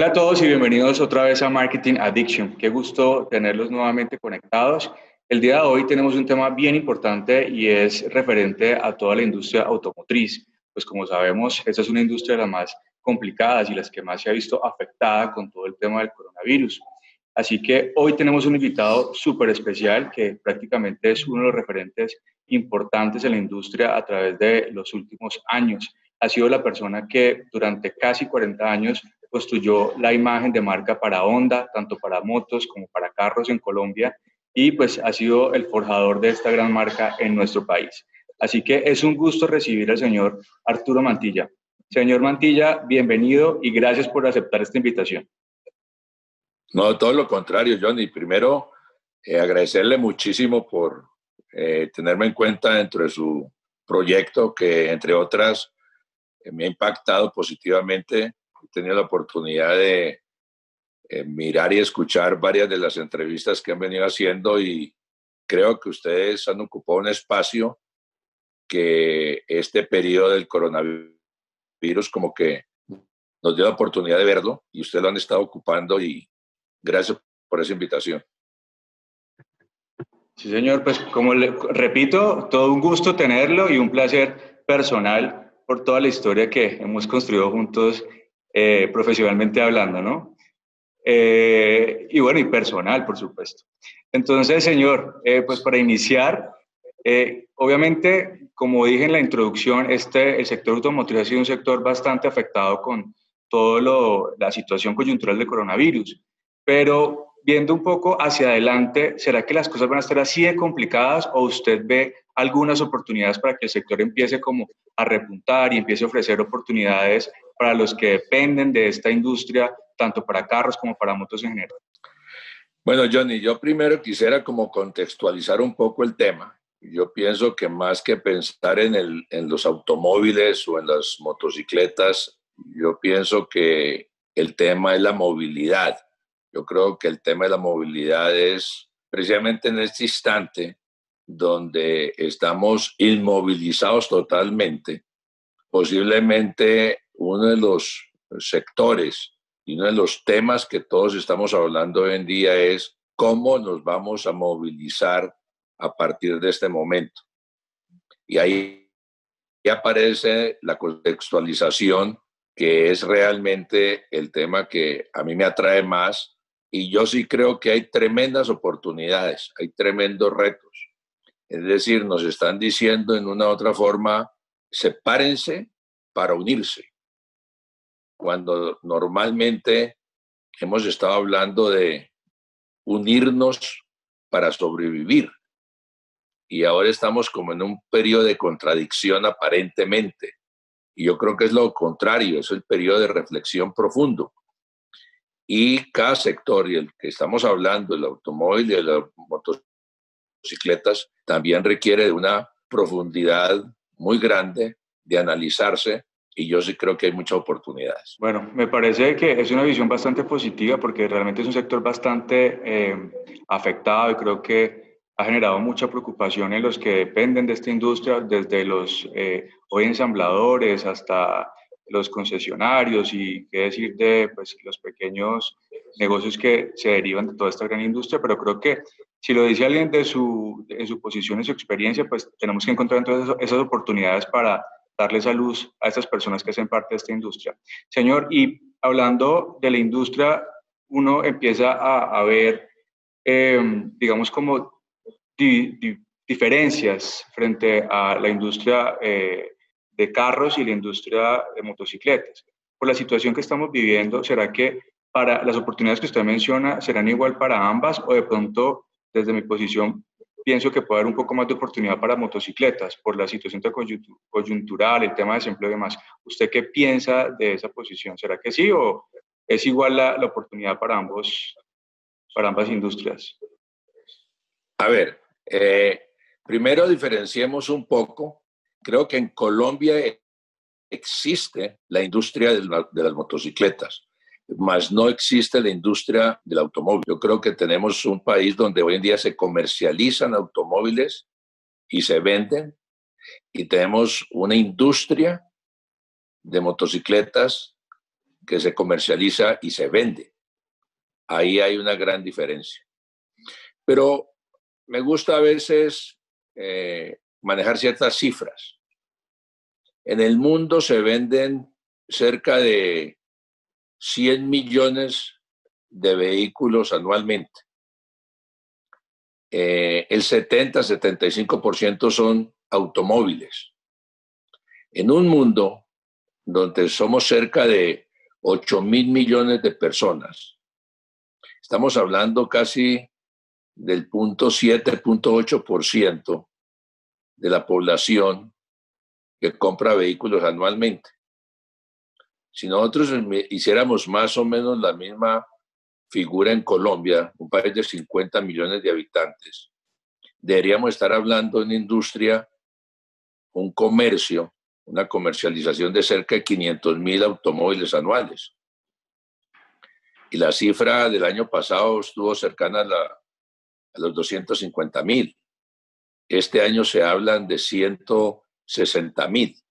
Hola a todos y bienvenidos otra vez a Marketing Addiction. Qué gusto tenerlos nuevamente conectados. El día de hoy tenemos un tema bien importante y es referente a toda la industria automotriz. Pues como sabemos, esta es una industria de las más complicadas y las que más se ha visto afectada con todo el tema del coronavirus. Así que hoy tenemos un invitado súper especial que prácticamente es uno de los referentes importantes en la industria a través de los últimos años. Ha sido la persona que durante casi 40 años construyó la imagen de marca para Honda, tanto para motos como para carros en Colombia, y pues ha sido el forjador de esta gran marca en nuestro país. Así que es un gusto recibir al señor Arturo Mantilla. Señor Mantilla, bienvenido y gracias por aceptar esta invitación. No, todo lo contrario, Johnny. Primero, agradecerle muchísimo por tenerme en cuenta dentro de su proyecto que, entre otras, me ha impactado positivamente. He tenido la oportunidad de mirar y escuchar varias de las entrevistas que han venido haciendo y creo que ustedes han ocupado un espacio que este periodo del coronavirus como que nos dio la oportunidad de verlo y ustedes lo han estado ocupando y gracias por esa invitación. Sí, señor, pues como le repito, todo un gusto tenerlo y un placer personal por toda la historia que hemos construido juntos profesionalmente hablando, ¿no? Y bueno, y personal, por supuesto. Entonces, señor, pues para iniciar, obviamente, como dije en la introducción, el sector automotriz ha sido un sector bastante afectado con toda la situación coyuntural del coronavirus, pero viendo un poco hacia adelante, ¿será que las cosas van a estar así de complicadas o usted ve algunas oportunidades para que el sector empiece como a repuntar y empiece a ofrecer oportunidades para los que dependen de esta industria, tanto para carros como para motos en general? Bueno, Johnny, yo primero quisiera como contextualizar un poco el tema. Yo pienso que más que pensar en los automóviles o en las motocicletas, yo pienso que el tema es la movilidad. Yo creo que el tema de la movilidad es precisamente en este instante donde estamos inmovilizados totalmente. Posiblemente uno de los sectores y uno de los temas que todos estamos hablando hoy en día es cómo nos vamos a movilizar a partir de este momento. Y ahí aparece la contextualización, que es realmente el tema que a mí me atrae más. Y yo sí creo que hay tremendas oportunidades, hay tremendos retos. Es decir, nos están diciendo en una u otra forma, sepárense para unirse, cuando normalmente hemos estado hablando de unirnos para sobrevivir. Y ahora estamos como en un periodo de contradicción aparentemente. Y yo creo que es lo contrario, es el periodo de reflexión profundo. Y cada sector, y el que estamos hablando, el automóvil y las motocicletas, también requiere de una profundidad muy grande de analizarse y yo sí creo que hay muchas oportunidades. Bueno, me parece que es una visión bastante positiva porque realmente es un sector bastante afectado y creo que ha generado mucha preocupación en los que dependen de esta industria, desde los hoy ensambladores hasta los concesionarios y qué decir de pues, los pequeños negocios que se derivan de toda esta gran industria, pero creo que si lo dice alguien en su posición, en su experiencia, pues tenemos que encontrar entonces esas oportunidades para darles a luz a estas personas que hacen parte de esta industria. Señor, y hablando de la industria, uno empieza a ver, digamos, como diferencias frente a la industria de carros y la industria de motocicletas. Por la situación que estamos viviendo, ¿será que para las oportunidades que usted menciona serán igual para ambas o de pronto, desde mi posición, pienso que puede haber un poco más de oportunidad para motocicletas por la situación coyuntural, el tema de desempleo y demás? ¿Usted qué piensa de esa posición? ¿Será que sí o es igual la oportunidad para ambas industrias? A ver, primero diferenciemos un poco. Creo que en Colombia existe la industria de las motocicletas, mas no existe la industria del automóvil. Yo creo que tenemos un país donde hoy en día se comercializan automóviles y se venden, y tenemos una industria de motocicletas que se comercializa y se vende. Ahí hay una gran diferencia. Pero me gusta a veces manejar ciertas cifras. En el mundo se venden cerca de 100 millones de vehículos anualmente. El 70-75% son automóviles. En un mundo donde somos cerca de 8.000 millones de personas, estamos hablando casi del 0.7-0.8% de la población que compra vehículos anualmente. Si nosotros hiciéramos más o menos la misma figura en Colombia, un país de 50 millones de habitantes, deberíamos estar hablando de una industria, un comercio, una comercialización de cerca de 500.000 automóviles anuales. Y la cifra del año pasado estuvo cercana a los 250.000. Este año se hablan de 160.000.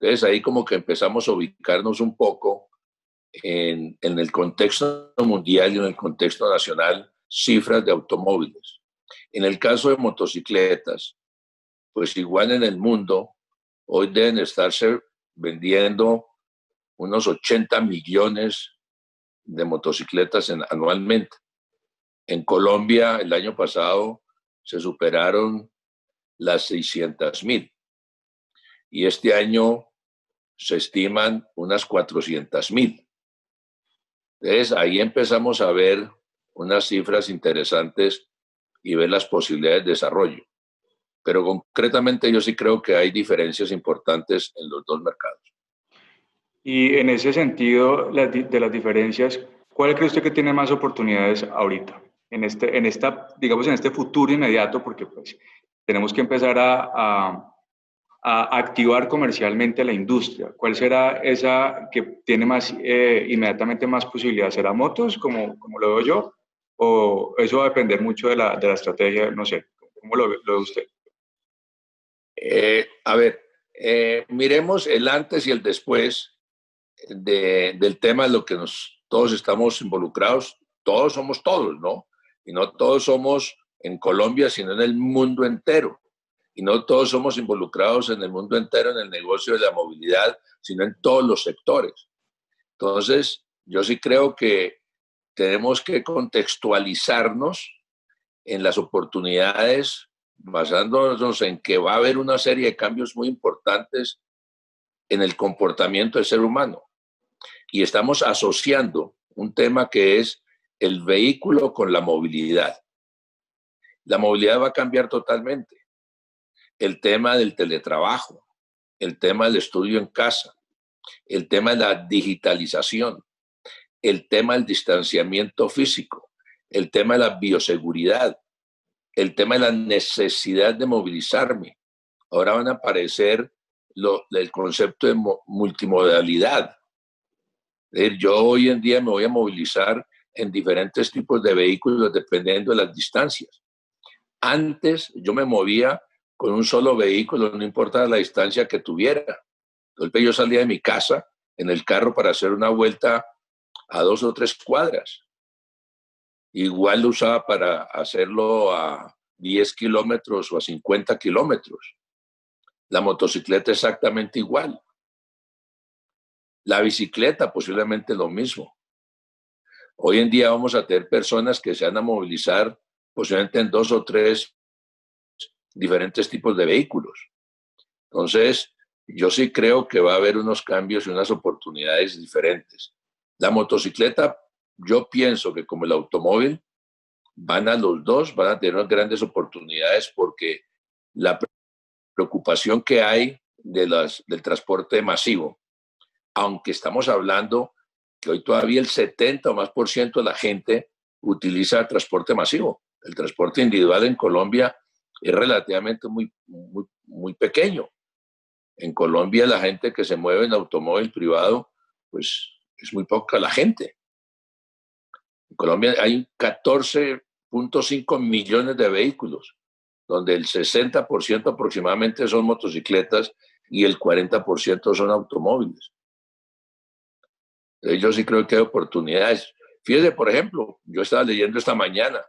Entonces ahí como que empezamos a ubicarnos un poco en el contexto mundial y en el contexto nacional, cifras de automóviles. En el caso de motocicletas, pues igual en el mundo, hoy deben estarse vendiendo unos 80 millones de motocicletas anualmente. En Colombia, el año pasado, se superaron las 600.000. Y este año se estiman unas 400.000. Entonces, ahí empezamos a ver unas cifras interesantes y ver las posibilidades de desarrollo. Pero concretamente yo sí creo que hay diferencias importantes en los dos mercados. Y en ese sentido, de las diferencias, ¿cuál cree usted que tiene más oportunidades ahorita? Digamos, en este futuro inmediato, porque pues tenemos que empezar a activar comercialmente la industria. ¿Cuál será esa que tiene más, inmediatamente más posibilidades? ¿Será motos, como lo veo yo? ¿O eso va a depender mucho de la estrategia? No sé, ¿cómo lo ve usted? A ver, miremos el antes y el después del tema de lo que todos estamos involucrados. Todos somos todos, ¿no? Y no todos somos en Colombia, sino en el mundo entero. Y no todos somos involucrados en el mundo entero en el negocio de la movilidad, sino en todos los sectores. Entonces, yo sí creo que tenemos que contextualizarnos en las oportunidades, basándonos en que va a haber una serie de cambios muy importantes en el comportamiento del ser humano. Y estamos asociando un tema que es el vehículo con la movilidad. La movilidad va a cambiar totalmente. El tema del teletrabajo, el tema del estudio en casa, el tema de la digitalización, el tema del distanciamiento físico, el tema de la bioseguridad, el tema de la necesidad de movilizarme. Ahora van a aparecer el concepto de multimodalidad. Es decir, yo hoy en día me voy a movilizar en diferentes tipos de vehículos dependiendo de las distancias. Antes yo me movía con un solo vehículo, no importa la distancia que tuviera. Entonces yo salía de mi casa en el carro para hacer una vuelta a 2 o 3 cuadras. Igual lo usaba para hacerlo a 10 kilómetros o a 50 kilómetros. La motocicleta exactamente igual. La bicicleta posiblemente lo mismo. Hoy en día vamos a tener personas que se van a movilizar posiblemente en 2 o 3 diferentes tipos de vehículos. Entonces, yo sí creo que va a haber unos cambios y unas oportunidades diferentes. La motocicleta, yo pienso que como el automóvil, van a tener unas grandes oportunidades porque la preocupación que hay del transporte masivo, aunque estamos hablando que hoy todavía el 70 o más por ciento de la gente utiliza transporte masivo. El transporte individual en Colombia es relativamente muy pequeño. En Colombia la gente que se mueve en automóvil privado, pues es muy poca la gente. En Colombia hay 14.5 millones de vehículos, donde el 60% aproximadamente son motocicletas y el 40% son automóviles. Yo sí creo que hay oportunidades. Fíjese, por ejemplo, yo estaba leyendo esta mañana,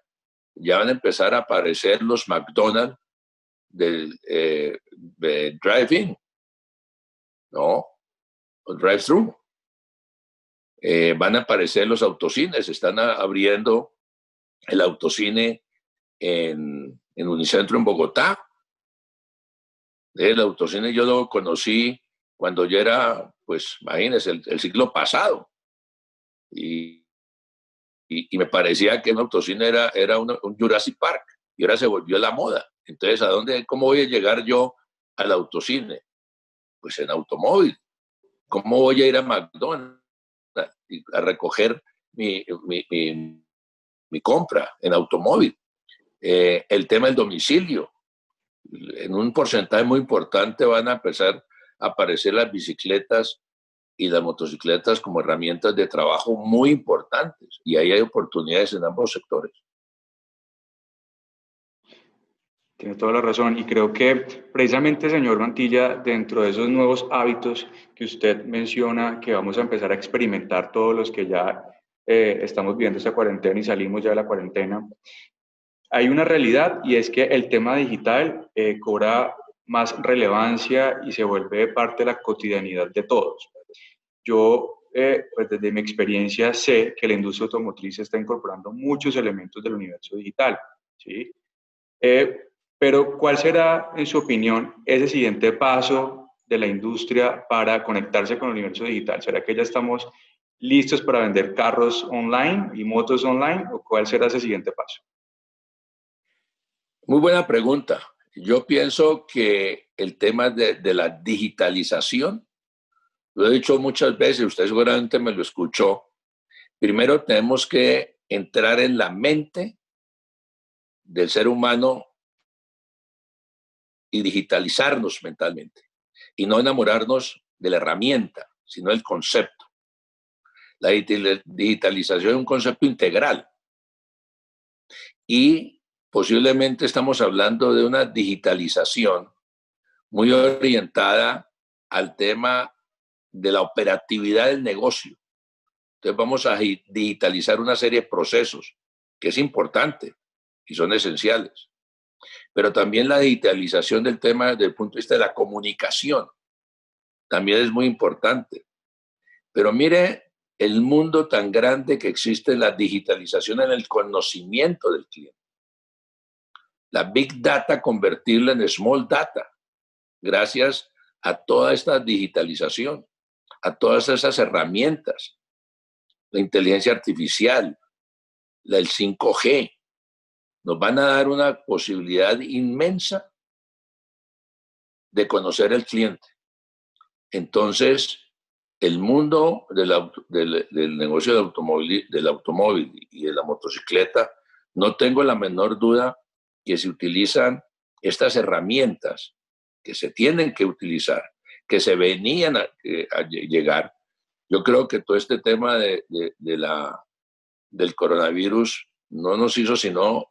ya van a empezar a aparecer los McDonald's de drive-in, ¿no? O drive-thru. Van a aparecer los autocines, están abriendo el autocine en Unicentro en Bogotá. El autocine yo lo conocí cuando yo era, pues, imagínense, el siglo pasado. Y, y me parecía que un autocine era un Jurassic Park y ahora se volvió la moda. Entonces, ¿cómo voy a llegar yo al autocine? Pues en automóvil. ¿Cómo voy a ir a McDonald's a recoger mi compra en automóvil? El tema del domicilio. En un porcentaje muy importante van a empezar a aparecer las bicicletas y las motocicletas como herramientas de trabajo muy importantes. Y ahí hay oportunidades en ambos sectores. Tiene toda la razón y creo que precisamente, señor Mantilla, dentro de esos nuevos hábitos que usted menciona, que vamos a empezar a experimentar todos los que ya estamos viviendo esta cuarentena y salimos ya de la cuarentena, hay una realidad y es que el tema digital cobra más relevancia y se vuelve parte de la cotidianidad de todos. Yo, pues desde mi experiencia, sé que la industria automotriz está incorporando muchos elementos del universo digital, ¿sí? Eh, pero, ¿cuál será, en su opinión, ese siguiente paso de la industria para conectarse con el universo digital? ¿Será que ya estamos listos para vender carros online y motos online? ¿O cuál será ese siguiente paso? Muy buena pregunta. Yo pienso que el tema de la digitalización, lo he dicho muchas veces, usted seguramente me lo escuchó, primero tenemos que entrar en la mente del ser humano y digitalizarnos mentalmente y no enamorarnos de la herramienta, sino del concepto. La digitalización es un concepto integral y posiblemente estamos hablando de una digitalización muy orientada al tema de la operatividad del negocio. Entonces vamos a digitalizar una serie de procesos que es importante y son esenciales, pero también la digitalización del tema desde el punto de vista de la comunicación también es muy importante. Pero mire el mundo tan grande que existe en la digitalización en el conocimiento del cliente. La big data, convertirla en small data, gracias a toda esta digitalización, a todas esas herramientas, la inteligencia artificial, el 5G, nos van a dar una posibilidad inmensa de conocer al cliente. Entonces, el mundo del negocio del automóvil y de la motocicleta, no tengo la menor duda que se utilizan estas herramientas que se tienen que utilizar, que se venían a llegar. Yo creo que todo este tema del coronavirus no nos hizo sino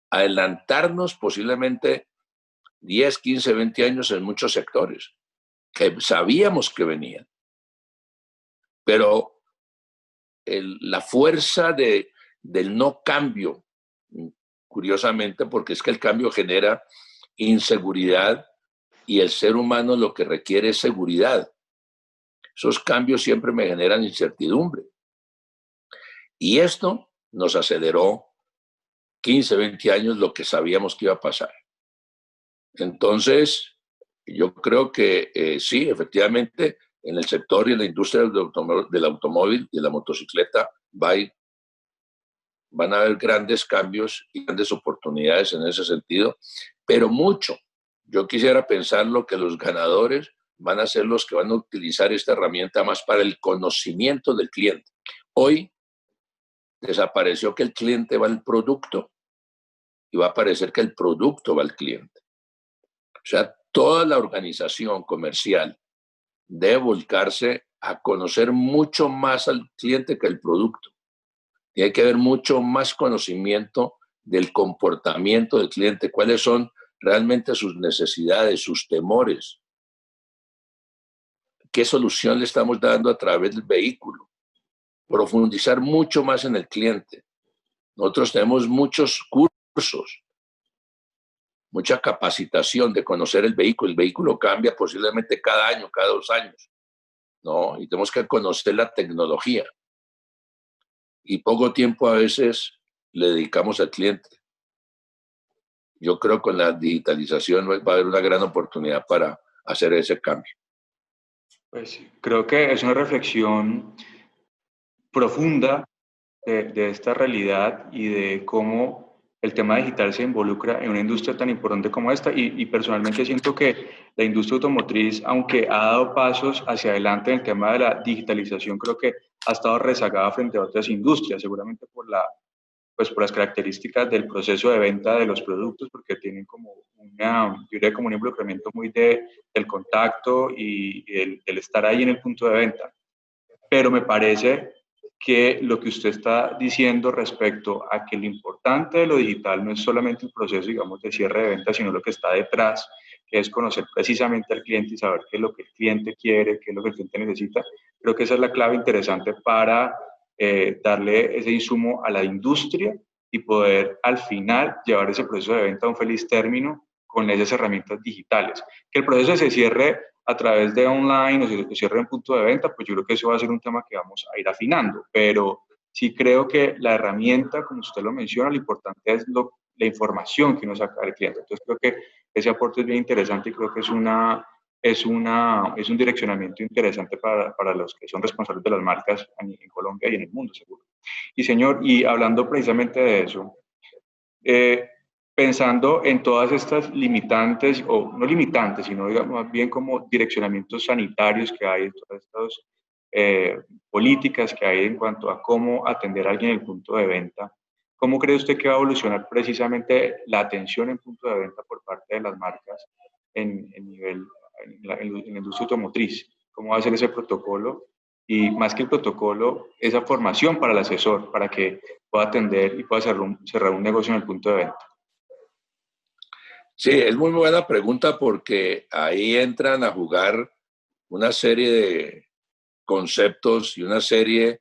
adelantarnos posiblemente 10, 15, 20 años en muchos sectores que sabíamos que venían. Pero la fuerza del no cambio, curiosamente, porque es que el cambio genera inseguridad y el ser humano lo que requiere es seguridad. Esos cambios siempre me generan incertidumbre. Y esto nos aceleró 15, 20 años lo que sabíamos que iba a pasar. Entonces, yo creo que sí, efectivamente, en el sector y en la industria del automóvil y de la motocicleta van a haber grandes cambios y grandes oportunidades en ese sentido, pero mucho. Yo quisiera pensarlo que los ganadores van a ser los que van a utilizar esta herramienta más para el conocimiento del cliente. Hoy desapareció que el cliente va al producto y va a aparecer que el producto va al cliente. O sea, toda la organización comercial debe volcarse a conocer mucho más al cliente que el producto. Y hay que haber mucho más conocimiento del comportamiento del cliente, cuáles son realmente sus necesidades, sus temores, qué solución le estamos dando a través del vehículo. profundizar mucho más en el cliente. Nosotros tenemos muchos cursos, mucha capacitación de conocer el vehículo. El vehículo cambia posiblemente cada año, cada 2 años, ¿no? Y tenemos que conocer la tecnología. Y poco tiempo a veces le dedicamos al cliente. Yo creo que con la digitalización va a haber una gran oportunidad para hacer ese cambio. Pues creo que es una reflexión profunda de esta realidad y de cómo el tema digital se involucra en una industria tan importante como esta. Y personalmente siento que la industria automotriz, aunque ha dado pasos hacia adelante en el tema de la digitalización, creo que ha estado rezagada frente a otras industrias, seguramente pues por las características del proceso de venta de los productos, porque tienen como yo diría como un involucramiento muy del contacto y el estar ahí en el punto de venta. Pero me parece que lo que usted está diciendo respecto a que lo importante de lo digital no es solamente el proceso, digamos, de cierre de venta, sino lo que está detrás, que es conocer precisamente al cliente y saber qué es lo que el cliente quiere, qué es lo que el cliente necesita. Creo que esa es la clave interesante para darle ese insumo a la industria y poder al final llevar ese proceso de venta a un feliz término con esas herramientas digitales. Que el proceso se cierre a través de online o se cierre en punto de venta, pues yo creo que eso va a ser un tema que vamos a ir afinando, pero sí creo que la herramienta, como usted lo menciona, lo importante es la información que uno saca del cliente. Entonces creo que ese aporte es bien interesante y creo que es un direccionamiento interesante para los que son responsables de las marcas en Colombia y en el mundo, seguro. Y señor, y hablando precisamente de eso, eh, pensando en todas estas limitantes, o no limitantes, sino digamos, más bien como direccionamientos sanitarios que hay, todas estas políticas que hay en cuanto a cómo atender a alguien en el punto de venta, ¿cómo cree usted que va a evolucionar precisamente la atención en punto de venta por parte de las marcas en la industria automotriz? ¿Cómo va a ser ese protocolo? Y más que el protocolo, esa formación para el asesor, para que pueda atender y pueda cerrar un negocio en el punto de venta. Sí, es muy buena pregunta porque ahí entran a jugar una serie de conceptos y una serie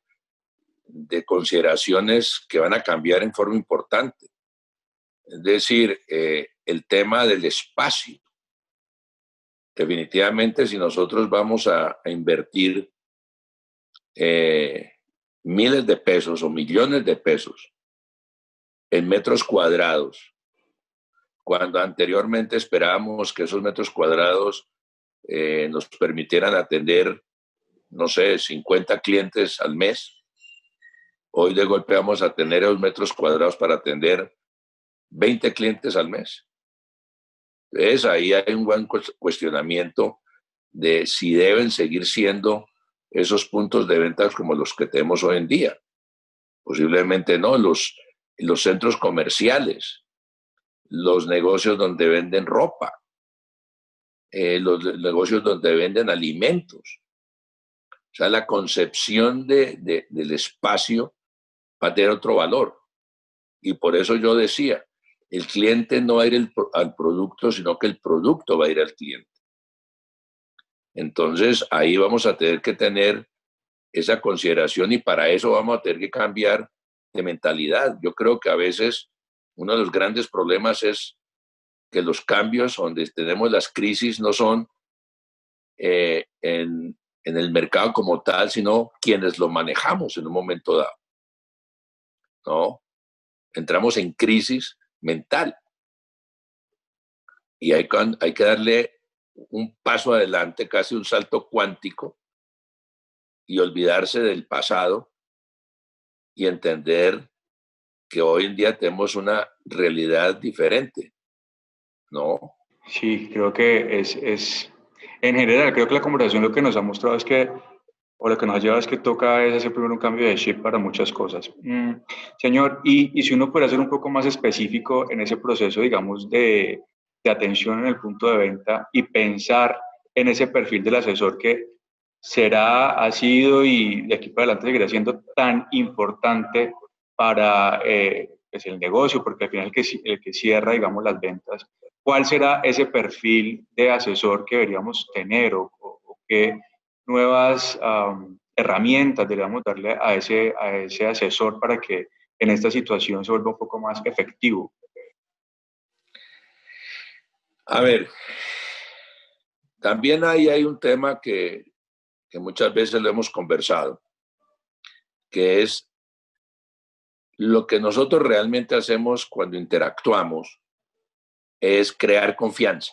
de consideraciones que van a cambiar en forma importante. Es decir, el tema del espacio. Definitivamente, si nosotros vamos a invertir miles de pesos o millones de pesos en metros cuadrados, cuando anteriormente esperábamos que esos metros cuadrados nos permitieran atender, no sé, 50 clientes al mes, hoy de golpe vamos a tener esos metros cuadrados para atender 20 clientes al mes. Entonces ahí hay un buen cuestionamiento de si deben seguir siendo esos puntos de ventas como los que tenemos hoy en día. Posiblemente no, los centros comerciales, los negocios donde venden ropa, los negocios donde venden alimentos. O sea, la concepción del espacio va a tener otro valor. Y por eso yo decía, el cliente no va a ir al producto, sino que el producto va a ir al cliente. Entonces, ahí vamos a tener que tener esa consideración y para eso vamos a tener que cambiar de mentalidad. Yo creo que a veces uno de los grandes problemas es que los cambios donde tenemos las crisis no son en el mercado como tal, sino quienes lo manejamos en un momento dado, ¿no? Entramos en crisis mental y hay que darle un paso adelante, casi un salto cuántico y olvidarse del pasado y entender que hoy en día tenemos una realidad diferente, ¿no? Sí, creo que en general, creo que la conversación lo que nos ha mostrado es que, o lo que nos ha llevado es que toca es hacer primero un cambio de chip para muchas cosas. Señor, y si uno puede ser un poco más específico en ese proceso, digamos, de atención en el punto de venta y pensar en ese perfil del asesor que ha sido y de aquí para adelante seguirá siendo tan importante para pues el negocio, porque al final el que cierra, digamos, las ventas. ¿Cuál será ese perfil de asesor que deberíamos tener o qué nuevas herramientas deberíamos darle a ese asesor para que en esta situación se vuelva un poco más efectivo? A ver, también ahí hay un tema que muchas veces lo hemos conversado, que es lo que nosotros realmente hacemos cuando interactuamos es crear confianza.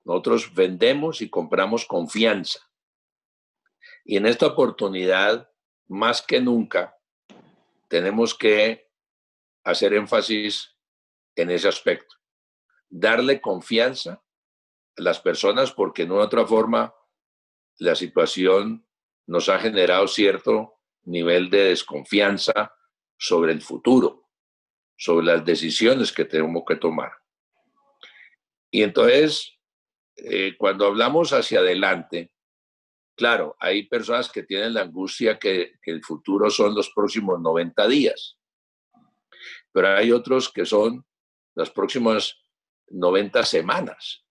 Nosotros vendemos y compramos confianza. Y en esta oportunidad, más que nunca, tenemos que hacer énfasis en ese aspecto. Darle confianza a las personas porque en una otra forma la situación nos ha generado cierto nivel de desconfianza sobre el futuro, sobre las decisiones que tenemos que tomar. Y entonces, cuando hablamos hacia adelante, claro, hay personas que tienen la angustia que el futuro son los próximos 90 días, pero hay otros que son las próximas 90 semanas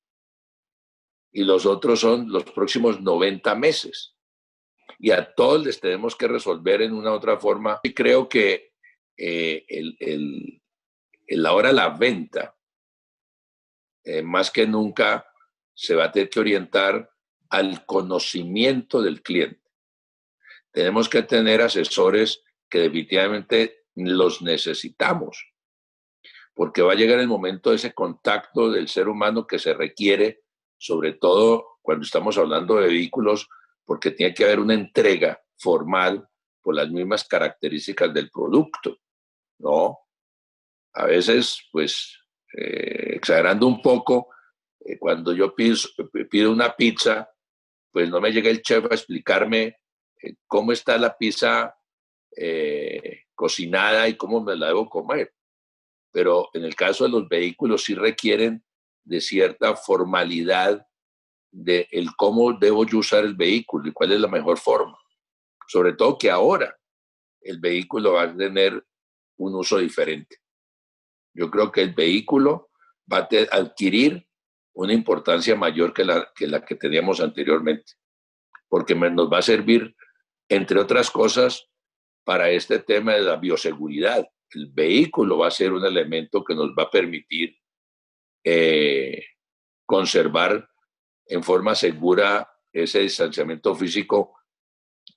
y los otros son los próximos 90 meses. Y a todos les tenemos que resolver en una u otra forma. Y creo que ahora la venta, más que nunca, se va a tener que orientar al conocimiento del cliente. Tenemos que tener asesores que definitivamente los necesitamos, porque va a llegar el momento de ese contacto del ser humano que se requiere, sobre todo cuando estamos hablando de vehículos, porque tiene que haber una entrega formal por las mismas características del producto, ¿no? A veces, pues, exagerando un poco, cuando yo pido una pizza, pues no me llega el chef a explicarme cómo está la pizza cocinada y cómo me la debo comer. Pero en el caso de los vehículos sí requieren de cierta formalidad de el cómo debo yo usar el vehículo y cuál es la mejor forma. Sobre todo que ahora el vehículo va a tener un uso diferente. Yo creo que el vehículo va a adquirir una importancia mayor que la que teníamos anteriormente, porque nos va a servir, entre otras cosas, para este tema de la bioseguridad. El vehículo va a ser un elemento que nos va a permitir conservar en forma segura ese distanciamiento físico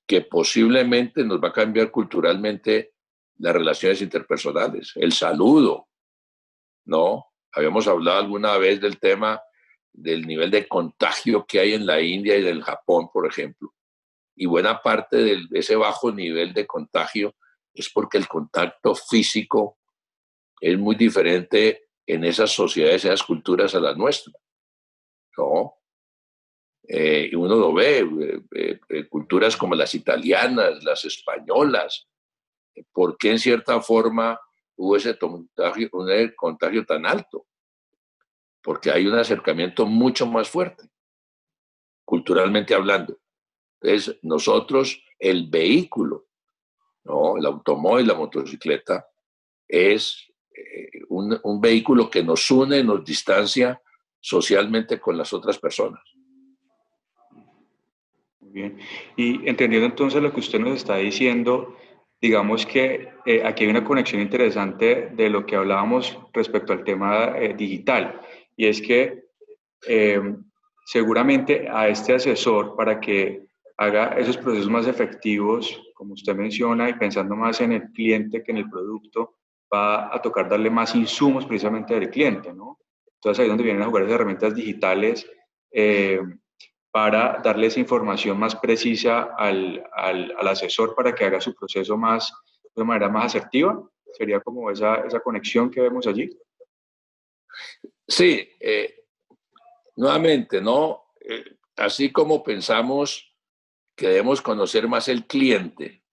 que posiblemente nos va a cambiar culturalmente las relaciones interpersonales, el saludo, ¿no? Habíamos hablado alguna vez del tema del nivel de contagio que hay en la India y del Japón, por ejemplo. Y buena parte de ese bajo nivel de contagio es porque el contacto físico es muy diferente en esas sociedades, esas culturas a las nuestras, ¿no? Y uno lo ve, culturas como las italianas, las españolas, ¿por qué en cierta forma hubo ese contagio tan alto? Porque hay un acercamiento mucho más fuerte, culturalmente hablando. Entonces, nosotros, el vehículo, ¿no? El automóvil, la motocicleta, es un vehículo que nos une, nos distancia socialmente con las otras personas. Muy bien. Y entendiendo entonces lo que usted nos está diciendo, digamos que aquí hay una conexión interesante de lo que hablábamos respecto al tema digital, y es que eh, seguramente a este asesor para que haga esos procesos más efectivos, como usted menciona, y pensando más en el cliente que en el producto, va a tocar darle más insumos precisamente del cliente, ¿no? Entonces ahí es donde vienen a jugar esas herramientas digitales para darle esa información más precisa al asesor para que haga su proceso de manera más asertiva. Sería como esa conexión que vemos allí. Sí, nuevamente, ¿no? Así como pensamos que debemos conocer más el cliente,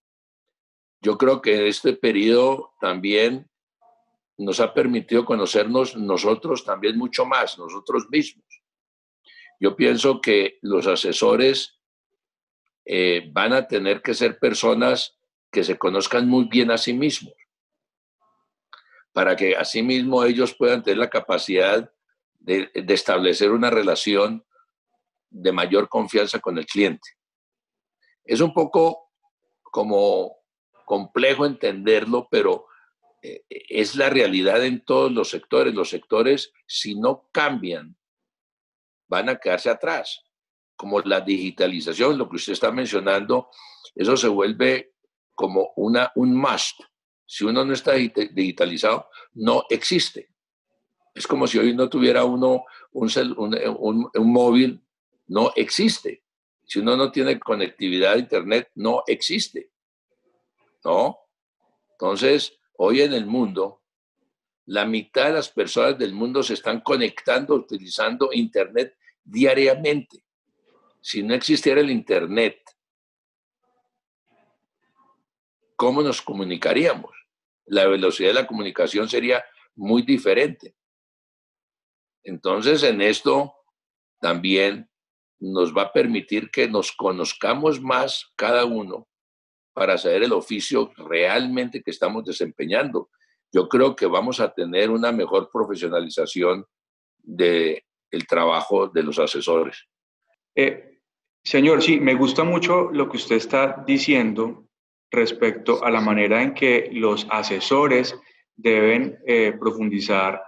yo creo que este periodo también nos ha permitido conocernos nosotros también mucho más, nosotros mismos. Yo pienso que los asesores van a tener que ser personas que se conozcan muy bien a sí mismos, para que asimismo ellos puedan tener la capacidad de establecer una relación de mayor confianza con el cliente. Es un poco como complejo entenderlo, pero es la realidad en todos los sectores. Los sectores, si no cambian, van a quedarse atrás. Como la digitalización, lo que usted está mencionando, eso se vuelve como un must. Si uno no está digitalizado, no existe. Es como si hoy no tuviera uno un móvil, no existe. Si uno no tiene conectividad a Internet, no existe, ¿no? Entonces, hoy en el mundo, la mitad de las personas del mundo se están conectando, utilizando Internet diariamente. Si no existiera el Internet, ¿cómo nos comunicaríamos? La velocidad de la comunicación sería muy diferente. Entonces, en esto también nos va a permitir que nos conozcamos más cada uno para saber el oficio realmente que estamos desempeñando. Yo creo que vamos a tener una mejor profesionalización del trabajo de los asesores. Eh, Señor, sí, me gusta mucho lo que usted está diciendo respecto a la manera en que los asesores deben profundizar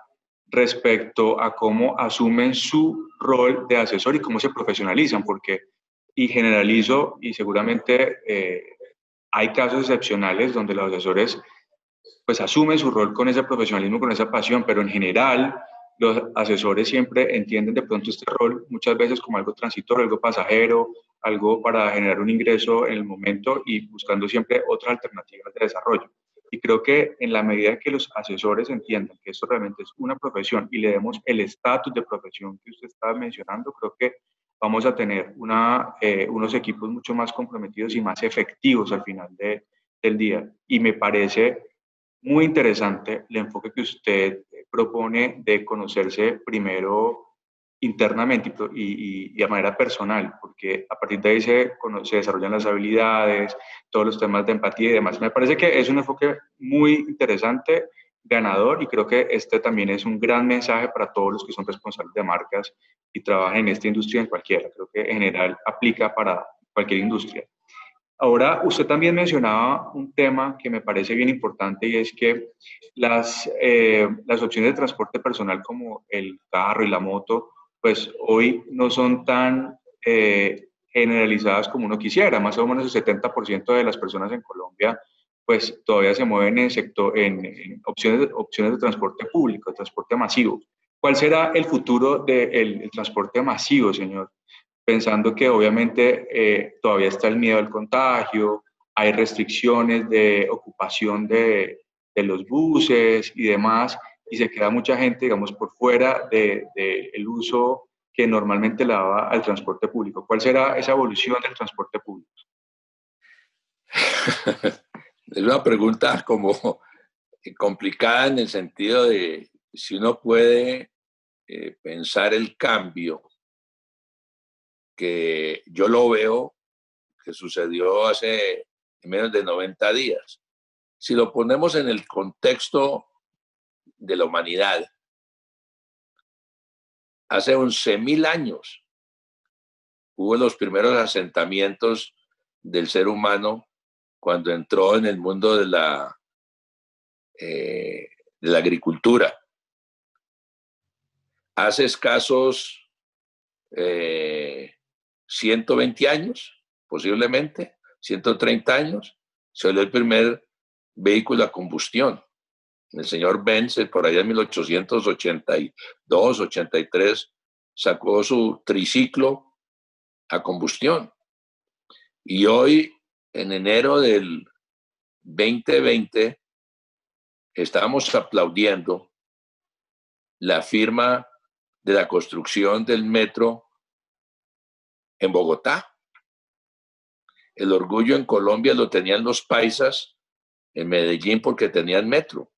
respecto a cómo asumen su rol de asesor y cómo se profesionalizan, porque, y generalizo, y seguramente hay casos excepcionales donde los asesores pues asumen su rol con ese profesionalismo, con esa pasión, pero en general los asesores siempre entienden de pronto este rol muchas veces como algo transitorio, algo pasajero, algo para generar un ingreso en el momento y buscando siempre otras alternativas de desarrollo. Y creo que en la medida que los asesores entiendan que esto realmente es una profesión y le demos el estatus de profesión que usted está mencionando, creo que vamos a tener unos equipos mucho más comprometidos y más efectivos al final del día. Y me parece muy interesante el enfoque que usted propone de conocerse primero internamente y de manera personal, porque a partir de ahí se desarrollan las habilidades, todos los temas de empatía y demás. Me parece que es un enfoque muy interesante, ganador, y creo que este también es un gran mensaje para todos los que son responsables de marcas y trabajan en esta industria en cualquiera. Creo que en general aplica para cualquier industria. Ahora, usted también mencionaba un tema que me parece bien importante y es que las opciones de transporte personal como el carro y la moto, pues hoy no son tan generalizadas como uno quisiera. Más o menos el 70% de las personas en Colombia pues todavía se mueven en opciones de transporte público, de transporte masivo. ¿Cuál será el futuro del transporte masivo, señor? Pensando que obviamente todavía está el miedo al contagio, hay restricciones de ocupación de los buses y demás, y se queda mucha gente, digamos, por fuera del uso que normalmente le daba al transporte público. ¿Cuál será esa evolución del transporte público? Es una pregunta como complicada en el sentido de si uno puede pensar el cambio que yo lo veo que sucedió hace menos de 90 días. Si lo ponemos en el contexto de la humanidad, hace 11.000 años hubo los primeros asentamientos del ser humano cuando entró en el mundo de la agricultura. Hace escasos 120 años, posiblemente, 130 años, se dio el primer vehículo a combustión. El señor Benz, por allá en 1882, 83, sacó su triciclo a combustión. Y hoy, en enero del 2020, estábamos aplaudiendo la firma de la construcción del metro en Bogotá. El orgullo en Colombia lo tenían los paisas en Medellín porque tenían metro.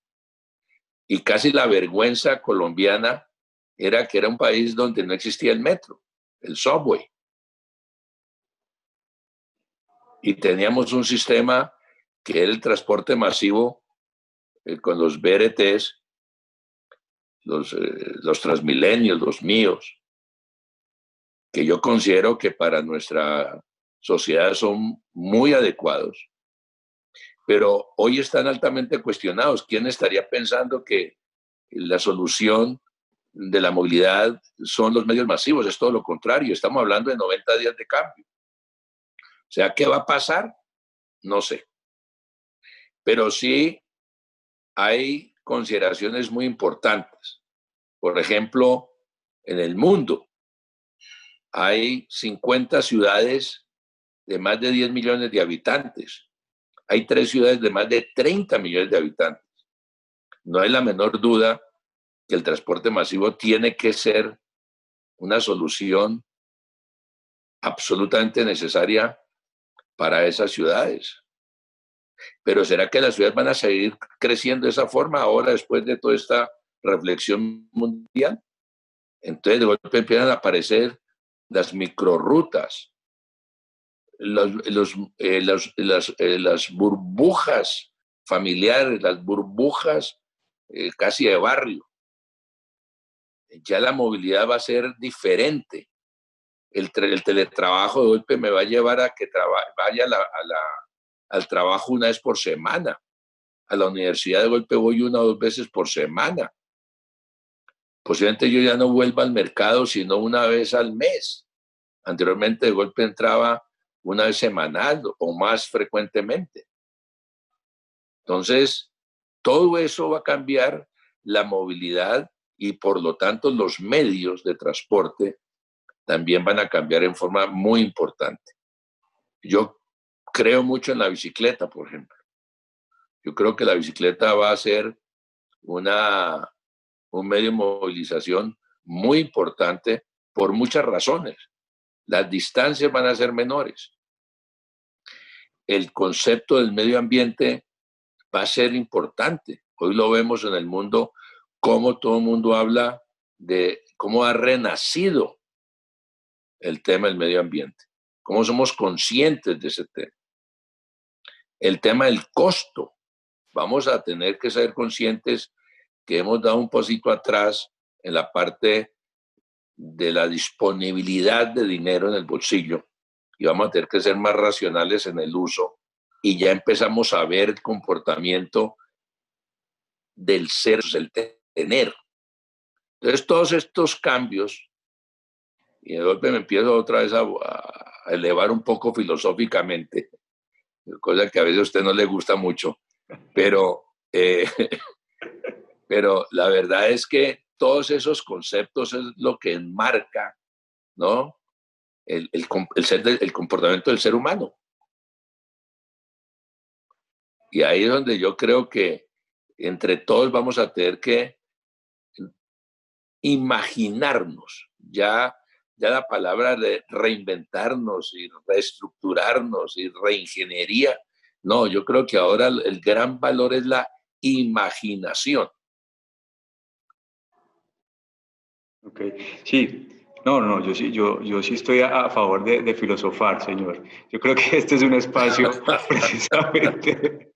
Y casi la vergüenza colombiana era que era un país donde no existía el metro, el subway. Y teníamos un sistema que era el transporte masivo con los BRTs, los Transmilenios, los míos, que yo considero que para nuestra sociedad son muy adecuados, pero hoy están altamente cuestionados. ¿Quién estaría pensando que la solución de la movilidad son los medios masivos? Es todo lo contrario, estamos hablando de 90 días de cambio. O sea, ¿qué va a pasar? No sé. Pero sí hay consideraciones muy importantes. Por ejemplo, en el mundo hay 50 ciudades de más de 10 millones de habitantes. Hay 3 ciudades de más de 30 millones de habitantes. No hay la menor duda que el transporte masivo tiene que ser una solución absolutamente necesaria para esas ciudades. Pero ¿será que las ciudades van a seguir creciendo de esa forma ahora después de toda esta reflexión mundial? Entonces de golpe empiezan a aparecer las microrutas, las burbujas familiares, las burbujas casi de barrio. Ya la movilidad va a ser diferente. El teletrabajo de golpe me va a llevar a que vaya al trabajo una vez por semana. A la universidad de golpe voy 1 o 2 veces por semana. Posiblemente yo ya no vuelva al mercado sino una vez al mes. Anteriormente de golpe entraba una vez semanal o más frecuentemente. Entonces, todo eso va a cambiar la movilidad y por lo tanto los medios de transporte también van a cambiar en forma muy importante. Yo creo mucho en la bicicleta, por ejemplo. Yo creo que la bicicleta va a ser un medio de movilización muy importante por muchas razones. Las distancias van a ser menores. El concepto del medio ambiente va a ser importante. Hoy lo vemos en el mundo, cómo todo el mundo habla de cómo ha renacido el tema del medio ambiente, cómo somos conscientes de ese tema. El tema del costo. Vamos a tener que ser conscientes que hemos dado un pasito atrás en la parte de la disponibilidad de dinero en el bolsillo y vamos a tener que ser más racionales en el uso y ya empezamos a ver el comportamiento del ser, el tener. Entonces todos estos cambios, y de golpe me empiezo otra vez a elevar un poco filosóficamente, cosa que a veces a usted no le gusta mucho, pero, pero la verdad es que todos esos conceptos es lo que enmarca, ¿no? El comportamiento del ser humano. Y ahí es donde yo creo que entre todos vamos a tener que imaginarnos, ya la palabra de reinventarnos y reestructurarnos y reingeniería. No, yo creo que ahora el gran valor es la imaginación. Ok, sí, no, yo sí estoy a favor de filosofar, señor. Yo creo que este es un espacio precisamente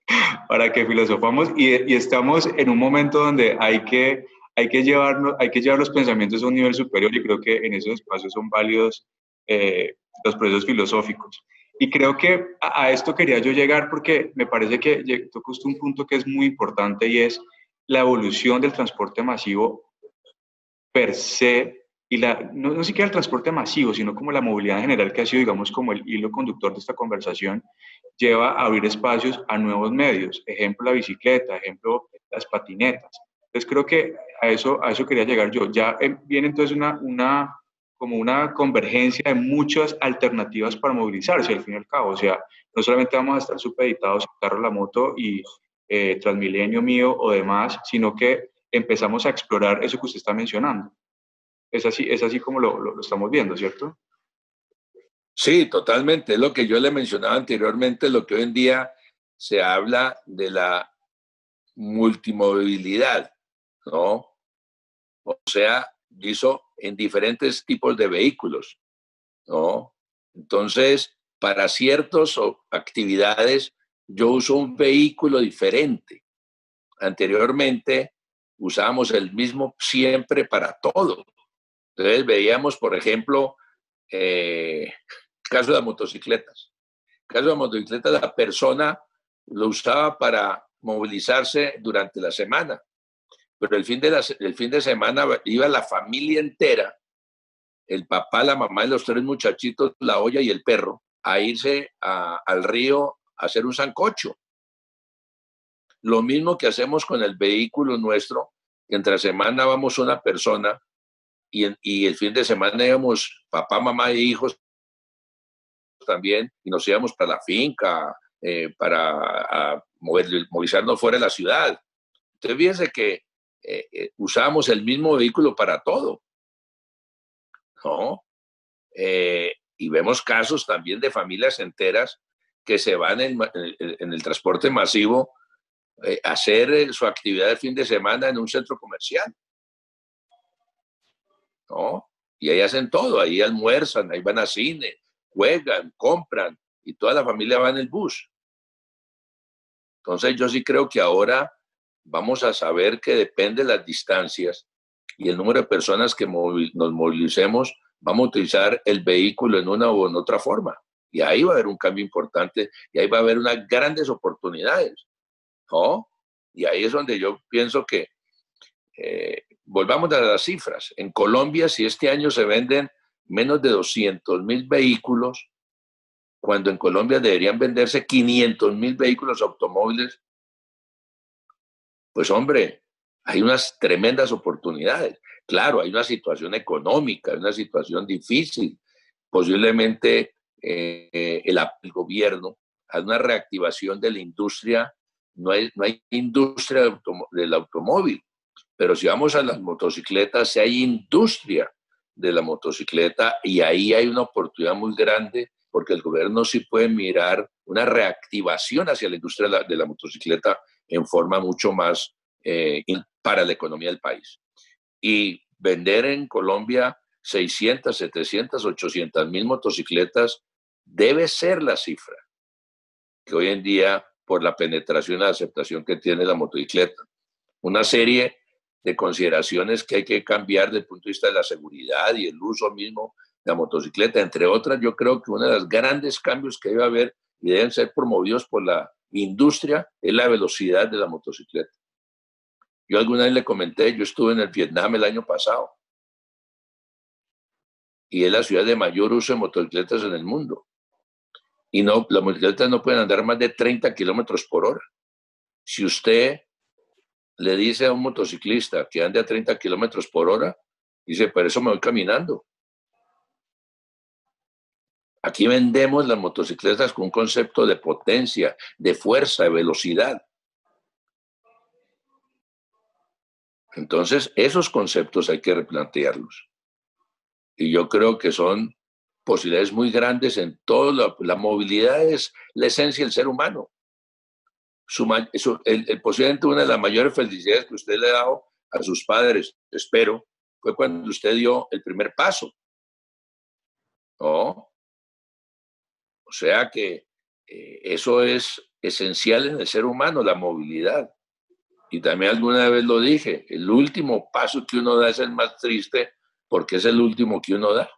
para que filosofamos y estamos en un momento donde hay que llevar los pensamientos a un nivel superior y creo que en esos espacios son válidos los procesos filosóficos. Y creo que a esto quería yo llegar porque me parece que tocó un punto que es muy importante y es la evolución del transporte masivo per se, y no siquiera el transporte masivo, sino como la movilidad en general, que ha sido, digamos, como el hilo conductor de esta conversación, lleva a abrir espacios a nuevos medios. Ejemplo, la bicicleta, ejemplo, las patinetas. Entonces, creo que a eso quería llegar yo. Ya viene entonces como una convergencia de muchas alternativas para movilizarse, al fin y al cabo. O sea, no solamente vamos a estar supeditados al carro, la moto y Transmilenio mío o demás, sino que empezamos a explorar eso que usted está mencionando. Es así como lo estamos viendo, ¿cierto? Sí, totalmente. Es lo que yo le mencionaba anteriormente, lo que hoy en día se habla de la multimovilidad, ¿no? O sea, hizo en diferentes tipos de vehículos, ¿no? Entonces, para ciertas actividades, yo uso un vehículo diferente. Anteriormente, usábamos el mismo siempre para todo. Entonces, veíamos, por ejemplo, Caso de las motocicletas. Caso de las motocicletas, la persona lo usaba para movilizarse durante la semana, pero el fin de semana iba la familia entera, el papá, la mamá y los tres muchachitos, la olla y el perro, a irse al río a hacer un sancocho. Lo mismo que hacemos con el vehículo nuestro, que entre semana vamos una persona y el fin de semana íbamos papá, mamá e hijos también, y nos íbamos para la finca, para movilizarnos fuera de la ciudad. Entonces, fíjense que usábamos el mismo vehículo para todo, ¿no? Y vemos casos también de familias enteras que se van en el transporte masivo a hacer su actividad de fin de semana en un centro comercial, ¿no? Y ahí hacen todo, ahí almuerzan, ahí van a cine, juegan, compran, y toda la familia va en el bus. Entonces yo sí creo que ahora vamos a saber que depende de las distancias y el número de personas que nos movilicemos, vamos a utilizar el vehículo en una u en otra forma. Y ahí va a haber un cambio importante y ahí va a haber unas grandes oportunidades, ¿no? Y ahí es donde yo pienso que volvamos a las cifras. En Colombia, si este año se venden menos de 200.000 vehículos, cuando en Colombia deberían venderse 500.000 vehículos automóviles, pues hombre, hay unas tremendas oportunidades. Claro, hay una situación económica, hay una situación difícil. Posiblemente el gobierno haga una reactivación de la industria. No hay industria del automóvil, pero si vamos a las motocicletas, sí hay industria de la motocicleta y ahí hay una oportunidad muy grande porque el gobierno sí puede mirar una reactivación hacia la industria de la motocicleta en forma mucho más para la economía del país. Y vender en Colombia 600, 700, 800.000 motocicletas debe ser la cifra que hoy en día, por la penetración y la aceptación que tiene la motocicleta. Una serie de consideraciones que hay que cambiar desde el punto de vista de la seguridad y el uso mismo de la motocicleta, entre otras. Yo creo que uno de los grandes cambios que debe haber y deben ser promovidos por la industria es la velocidad de la motocicleta. Yo alguna vez le comenté, yo estuve en el Vietnam el año pasado y es la ciudad de mayor uso de motocicletas en el mundo. Y no, las motocicletas no pueden andar más de 30 kilómetros por hora. Si usted le dice a un motociclista que ande a 30 kilómetros por hora, dice, por eso me voy caminando. Aquí vendemos las motocicletas con un concepto de potencia, de fuerza, de velocidad. Entonces, esos conceptos hay que replantearlos. Y yo creo que son posibilidades muy grandes en todo. La movilidad es la esencia del ser humano. Posiblemente una de las mayores felicidades que usted le ha dado a sus padres, espero, fue cuando usted dio el primer paso, ¿no? O sea que eso es esencial en el ser humano, la movilidad. Y también alguna vez lo dije, el último paso que uno da es el más triste porque es el último que uno da.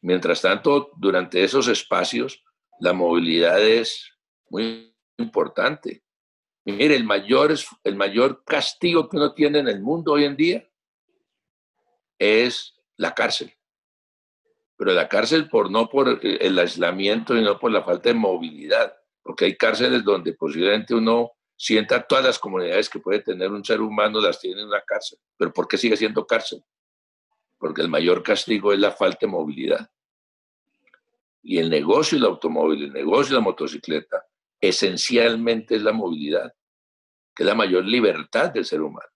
Mientras tanto, durante esos espacios, la movilidad es muy importante. Y mire, el mayor castigo que uno tiene en el mundo hoy en día es la cárcel. Pero la cárcel no por el aislamiento y no por la falta de movilidad, porque hay cárceles donde posiblemente uno sienta todas las comunidades que puede tener un ser humano, las tiene en una cárcel. ¿Pero por qué sigue siendo cárcel? Porque el mayor castigo es la falta de movilidad. Y el negocio del automóvil, el negocio de la motocicleta, esencialmente es la movilidad, que es la mayor libertad del ser humano.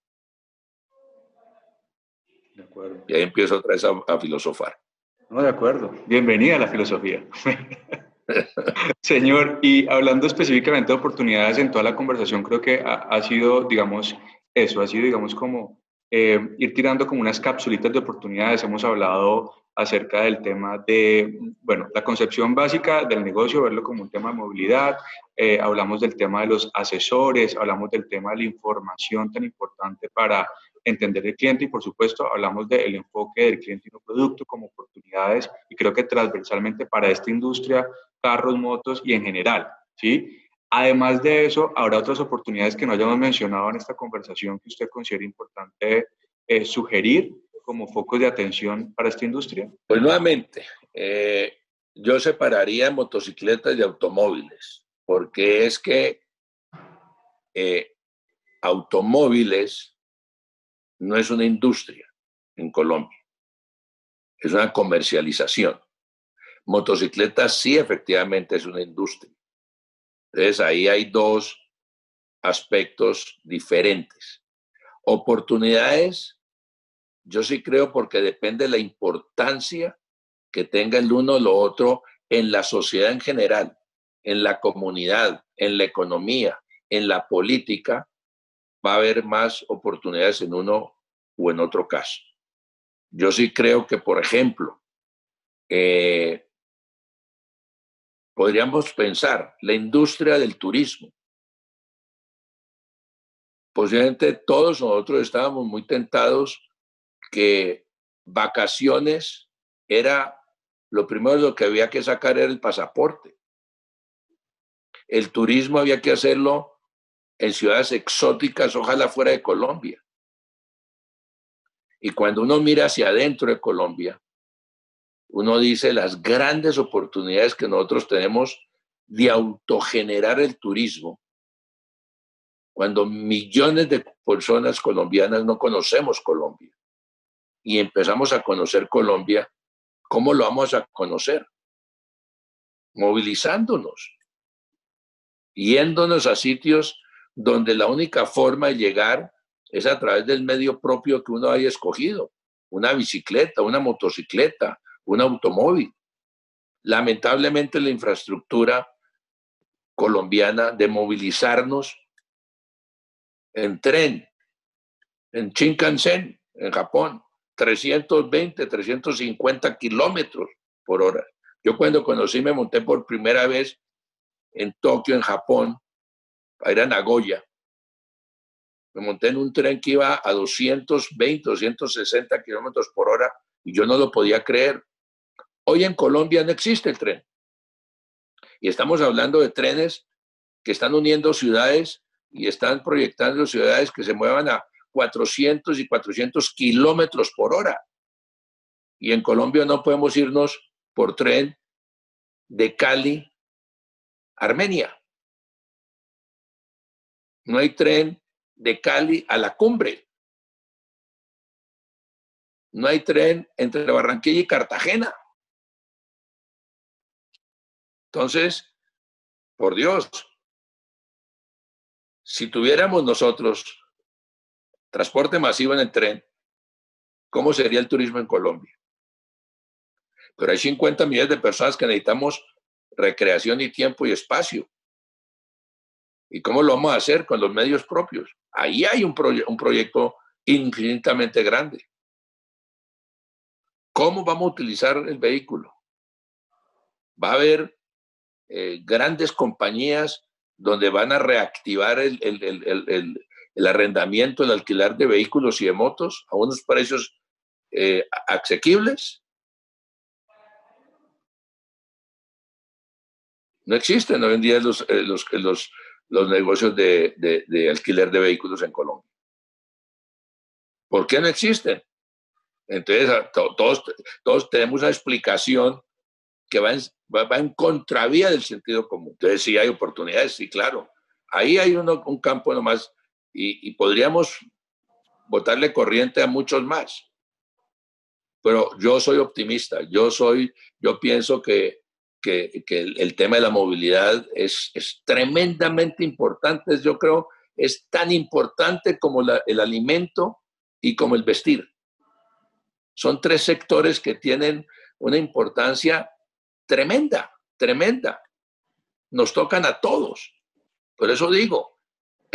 De acuerdo. Y ahí empiezo otra vez a filosofar. No, de acuerdo. Bienvenida a la filosofía. Señor, y hablando específicamente de oportunidades en toda la conversación, creo que ha sido, digamos, eso, ha sido, digamos, como ir tirando como unas capsulitas de oportunidades. Hemos hablado acerca del tema de, bueno, la concepción básica del negocio, verlo como un tema de movilidad, hablamos del tema de los asesores, hablamos del tema de la información tan importante para entender el cliente y por supuesto hablamos del enfoque del cliente y no producto como oportunidades y creo que transversalmente para esta industria, carros, motos y en general, ¿sí? Además de eso, habrá otras oportunidades que no hayamos mencionado en esta conversación que usted considera importante sugerir como focos de atención para esta industria. Pues nuevamente, yo separaría motocicletas y automóviles, porque es que automóviles no es una industria en Colombia, es una comercialización. Motocicletas sí efectivamente es una industria. Entonces ahí hay dos aspectos diferentes. Oportunidades, yo sí creo porque depende de la importancia que tenga el uno o lo otro en la sociedad en general, en la comunidad, en la economía, en la política, va a haber más oportunidades en uno o en otro caso. Yo sí creo que, por ejemplo, podríamos pensar la industria del turismo. Posiblemente todos nosotros estábamos muy tentados que vacaciones era lo primero lo que había que sacar era el pasaporte. El turismo había que hacerlo en ciudades exóticas, ojalá fuera de Colombia. Y cuando uno mira hacia adentro de Colombia, uno dice las grandes oportunidades que nosotros tenemos de autogenerar el turismo, cuando millones de personas colombianas no conocemos Colombia y empezamos a conocer Colombia, ¿cómo lo vamos a conocer? Movilizándonos, yéndonos a sitios donde la única forma de llegar es a través del medio propio que uno haya escogido, una bicicleta, una motocicleta, un automóvil. Lamentablemente la infraestructura colombiana de movilizarnos en tren, en Shinkansen, en Japón, 320, 350 kilómetros por hora. Yo cuando conocí, me monté por primera vez en Tokio, en Japón, para ir a Nagoya. Me monté en un tren que iba a 220, 260 kilómetros por hora y yo no lo podía creer. Hoy en Colombia no existe el tren. Y estamos hablando de trenes que están uniendo ciudades y están proyectando ciudades que se muevan a 400 y 400 kilómetros por hora. Y en Colombia no podemos irnos por tren de Cali a Armenia. No hay tren de Cali a la cumbre. No hay tren entre Barranquilla y Cartagena. Entonces, por Dios, si tuviéramos nosotros transporte masivo en el tren, ¿cómo sería el turismo en Colombia? Pero hay 50 millones de personas que necesitamos recreación y tiempo y espacio. ¿Y cómo lo vamos a hacer? Con los medios propios. Ahí hay un proyecto infinitamente grande. ¿Cómo vamos a utilizar el vehículo? Va a haber grandes compañías donde van a reactivar el arrendamiento, el alquiler de vehículos y de motos a unos precios asequibles. No existen hoy en día los negocios de alquiler de vehículos en Colombia. ¿Por qué no existen? Entonces, todos tenemos una explicación que va en contravía del sentido común. Entonces, sí hay oportunidades, sí, claro. Ahí hay un campo nomás y podríamos botarle corriente a muchos más. Pero yo soy optimista. Yo pienso que el tema de la movilidad es tremendamente importante. Yo creo es tan importante como el alimento y como el vestir. Son tres sectores que tienen una importancia tremenda, tremenda. Nos tocan a todos. Por eso digo,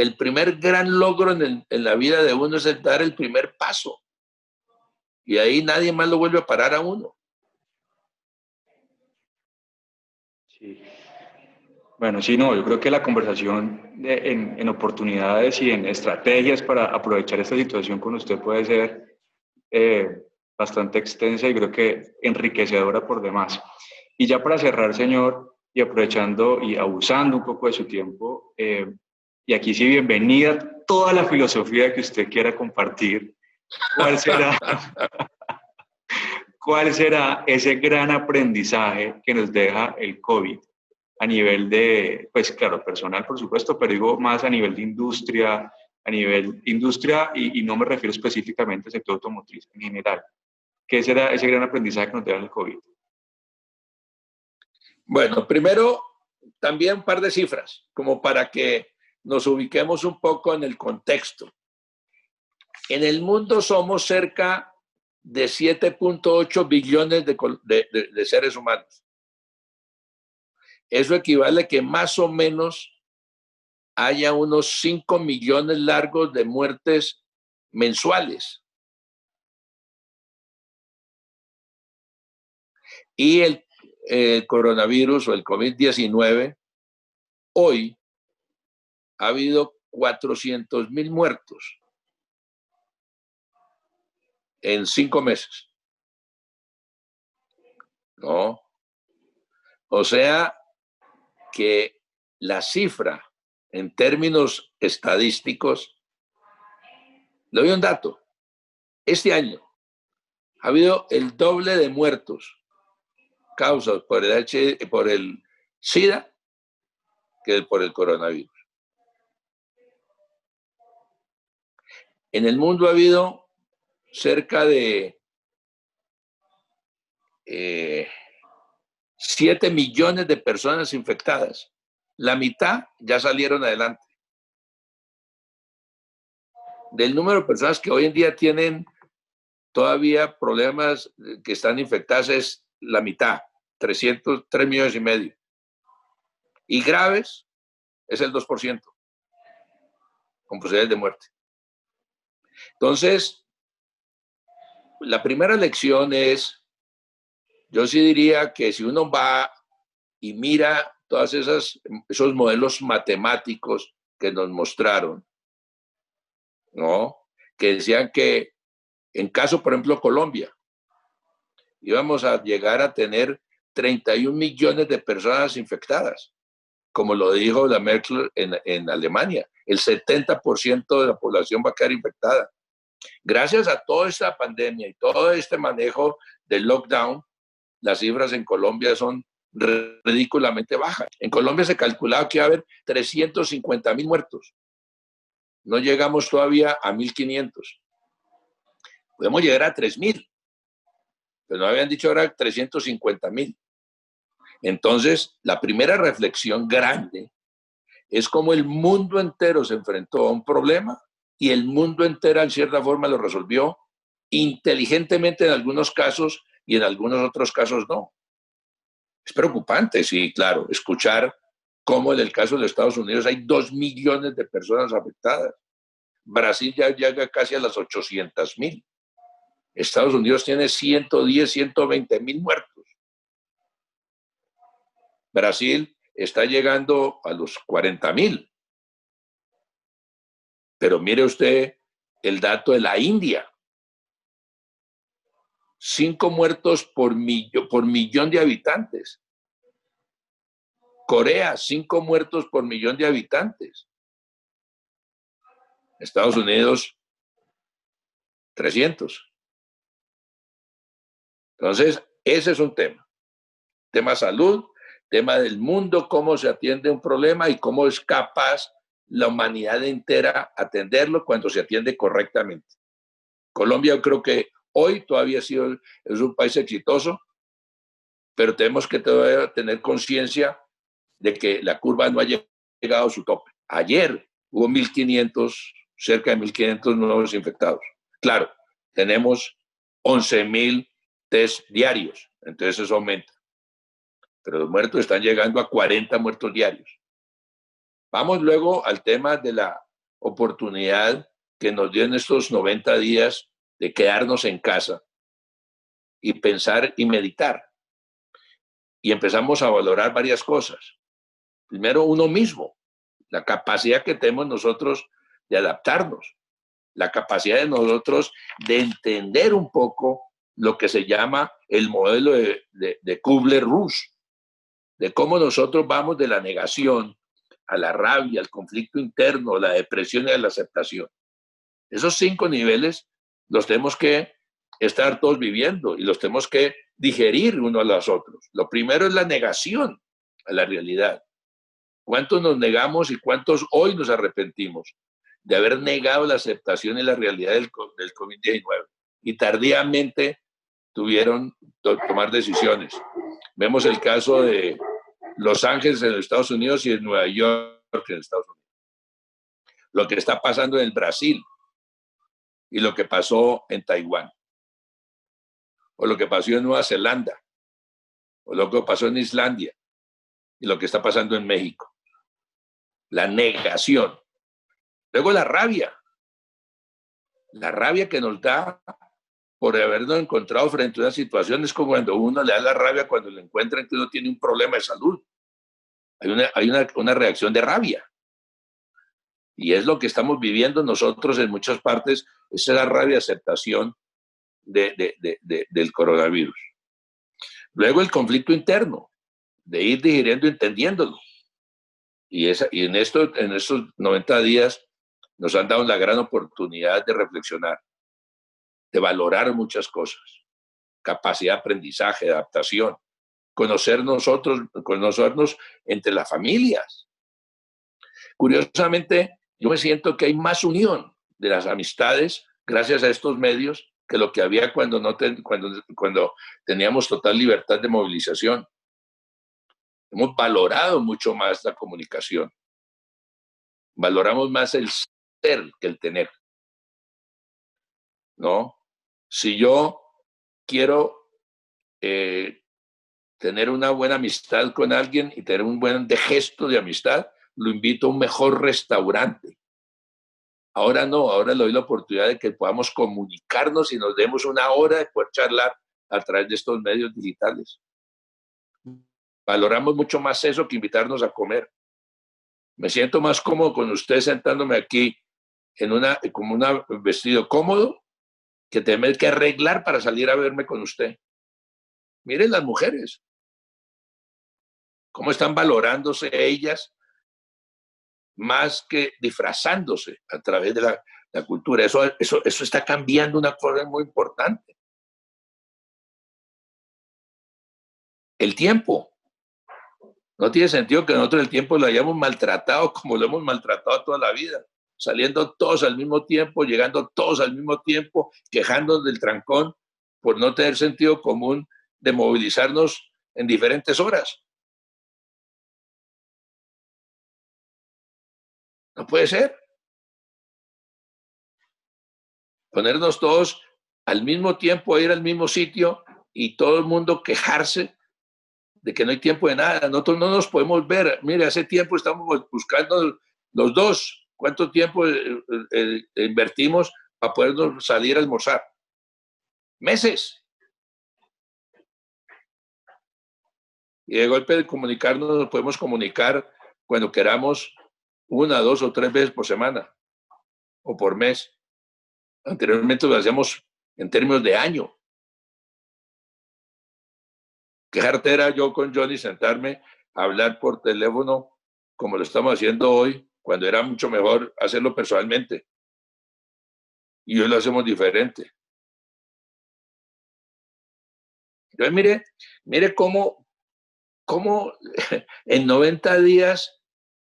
el primer gran logro en la vida de uno es el dar el primer paso. Y ahí nadie más lo vuelve a parar a uno. Sí. Bueno, sí, no, yo creo que la conversación en oportunidades y en estrategias para aprovechar esta situación con usted puede ser bastante extensa y creo que enriquecedora por demás. Y ya para cerrar, señor, y aprovechando y abusando un poco de su tiempo, y aquí sí, bienvenida toda la filosofía que usted quiera compartir, ¿cuál será, cuál será ese gran aprendizaje que nos deja el COVID? A nivel de, pues claro, personal, por supuesto, pero digo más a nivel industria y no me refiero específicamente al sector automotriz en general. ¿Qué será ese gran aprendizaje que nos deja el COVID? Bueno, primero, también un par de cifras, como para que nos ubiquemos un poco en el contexto. En el mundo somos cerca de 7.8 billones de seres humanos. Eso equivale a que más o menos haya unos 5 millones largos de muertes mensuales. Y el coronavirus o el COVID-19, hoy ha habido 400,000 muertos en 5 meses. ¿No? O sea que la cifra en términos estadísticos, le doy un dato, este año ha habido el doble de muertos causados por el SIDA que por el coronavirus. En el mundo ha habido cerca de 7 millones de personas infectadas. La mitad ya salieron adelante. Del número de personas que hoy en día tienen todavía problemas que están infectadas es la mitad, 3 millones y medio. Y graves es el 2%, con posibilidades de muerte. Entonces, la primera lección es, yo sí diría que si uno va y mira todos esos modelos matemáticos que nos mostraron, ¿no? Que decían que en caso, por ejemplo, Colombia, íbamos a llegar a tener 31 millones de personas infectadas, como lo dijo la Merkel en Alemania. El 70% de la población va a quedar infectada. Gracias a toda esta pandemia y todo este manejo del lockdown, las cifras en Colombia son ridículamente bajas. En Colombia se calculaba que iba a haber 350,000 muertos. No llegamos todavía a 1,500. Podemos llegar a 3,000. Pero no habían dicho ahora 350,000. Entonces, la primera reflexión grande es cómo el mundo entero se enfrentó a un problema y el mundo entero, en cierta forma, lo resolvió inteligentemente en algunos casos y en algunos otros casos no. Es preocupante, sí, claro, escuchar cómo en el caso de Estados Unidos hay 2 millones de personas afectadas. Brasil ya llega casi a las 800,000. Estados Unidos tiene 110, 120,000 muertos. Brasil está llegando a los 40,000. Pero mire usted el dato de la India. 5 muertos por millón de habitantes. Corea, 5 muertos por millón de habitantes. Estados Unidos, 300. Entonces, ese es un tema. Tema salud, tema del mundo, cómo se atiende un problema y cómo es capaz la humanidad entera atenderlo cuando se atiende correctamente. Colombia, yo creo que hoy todavía es un país exitoso, pero tenemos que todavía tener conciencia de que la curva no ha llegado a su tope. Ayer hubo 1,500, cerca de 1,500 nuevos infectados. Claro, tenemos 11,000 test diarios, entonces eso aumenta. Pero los muertos están llegando a 40 muertos diarios. Vamos luego al tema de la oportunidad que nos dio en estos 90 días de quedarnos en casa y pensar y meditar. Y empezamos a valorar varias cosas. Primero, uno mismo, la capacidad que tenemos nosotros de adaptarnos, la capacidad de nosotros de entender un poco lo que se llama el modelo de Kubler-Ross, de cómo nosotros vamos de la negación a la rabia, al conflicto interno, a la depresión y a la aceptación. Esos 5 niveles los tenemos que estar todos viviendo y los tenemos que digerir uno a los otros. Lo primero es la negación a la realidad. ¿Cuántos nos negamos y cuántos hoy nos arrepentimos de haber negado la aceptación y la realidad del COVID-19? Y tardíamente tuvieron que tomar decisiones. Vemos el caso de Los Ángeles en los Estados Unidos y en Nueva York en Estados Unidos. Lo que está pasando en el Brasil y lo que pasó en Taiwán. O lo que pasó en Nueva Zelanda. O lo que pasó en Islandia. Y lo que está pasando en México. La negación. Luego la rabia. La rabia que nos da por habernos encontrado frente a una situación es como cuando uno le da la rabia cuando le encuentran que uno tiene un problema de salud. Hay una reacción de rabia. Y es lo que estamos viviendo nosotros en muchas partes, es la rabia, aceptación del coronavirus. Luego el conflicto interno, de ir digiriendo, entendiéndolo. Y en estos 90 días nos han dado la gran oportunidad de reflexionar, de valorar muchas cosas, capacidad de aprendizaje, de adaptación, conocernos entre las familias. Curiosamente, yo me siento que hay más unión de las amistades gracias a estos medios que lo que había cuando teníamos total libertad de movilización. Hemos valorado mucho más la comunicación. Valoramos más el ser que el tener, ¿no? Si yo quiero tener una buena amistad con alguien y tener un buen gesto de amistad, lo invito a un mejor restaurante. Ahora no, ahora le doy la oportunidad de que podamos comunicarnos y nos demos una hora de poder charlar a través de estos medios digitales. Valoramos mucho más eso que invitarnos a comer. Me siento más cómodo con usted sentándome aquí como un vestido cómodo que tener que arreglar para salir a verme con usted. Miren las mujeres, cómo están valorándose ellas más que disfrazándose a través de la cultura. Eso está cambiando una cosa muy importante. El tiempo. No tiene sentido que nosotros el tiempo lo hayamos maltratado como lo hemos maltratado toda la vida, saliendo todos al mismo tiempo, llegando todos al mismo tiempo, quejándonos del trancón por no tener sentido común de movilizarnos en diferentes horas. No puede ser. Ponernos todos al mismo tiempo a ir al mismo sitio y todo el mundo quejarse de que no hay tiempo de nada. Nosotros no nos podemos ver. Mire, hace tiempo estamos buscando los dos. ¿Cuánto tiempo invertimos para podernos salir a almorzar? Meses. Y de golpe de comunicarnos, nos podemos comunicar cuando queramos 1, 2 o 3 veces por semana o por mes. Anteriormente lo hacíamos en términos de año. Qué arte era yo con Johnny sentarme a hablar por teléfono como lo estamos haciendo hoy, cuando era mucho mejor hacerlo personalmente. Y hoy lo hacemos diferente. Entonces, mire cómo en 90 días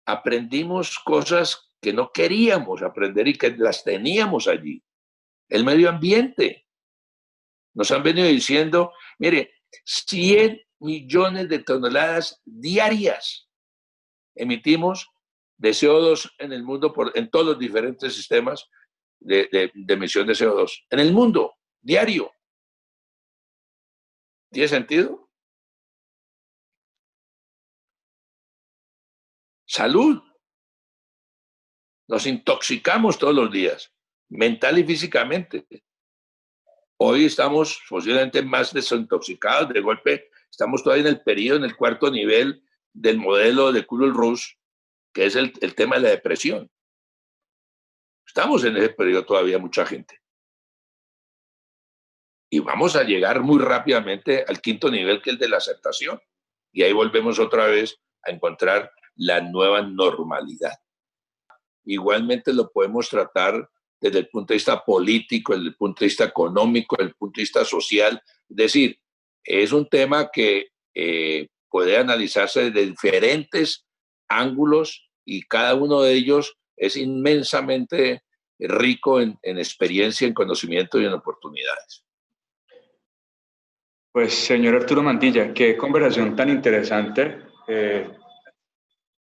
aprendimos cosas que no queríamos aprender y que las teníamos allí. El medio ambiente. Nos han venido diciendo, mire, 100 millones de toneladas diarias emitimos de CO2 en el mundo, en todos los diferentes sistemas de emisión de CO2. En el mundo, diario. ¿Tiene sentido? Salud. Nos intoxicamos todos los días, mental y físicamente. Hoy estamos posiblemente más desintoxicados. De golpe, estamos todavía en el periodo, en el cuarto nivel del modelo de Kubler-Ross, que es el tema de la depresión. Estamos en ese periodo todavía, mucha gente. Y vamos a llegar muy rápidamente al quinto nivel, que es el de la aceptación. Y ahí volvemos otra vez a encontrar la nueva normalidad. Igualmente lo podemos tratar desde el punto de vista político, desde el punto de vista económico, desde el punto de vista social. Es decir, es un tema que puede analizarse desde diferentes ángulos y cada uno de ellos es inmensamente rico en experiencia, en conocimiento y en oportunidades. Pues, señor Arturo Mantilla, qué conversación tan interesante,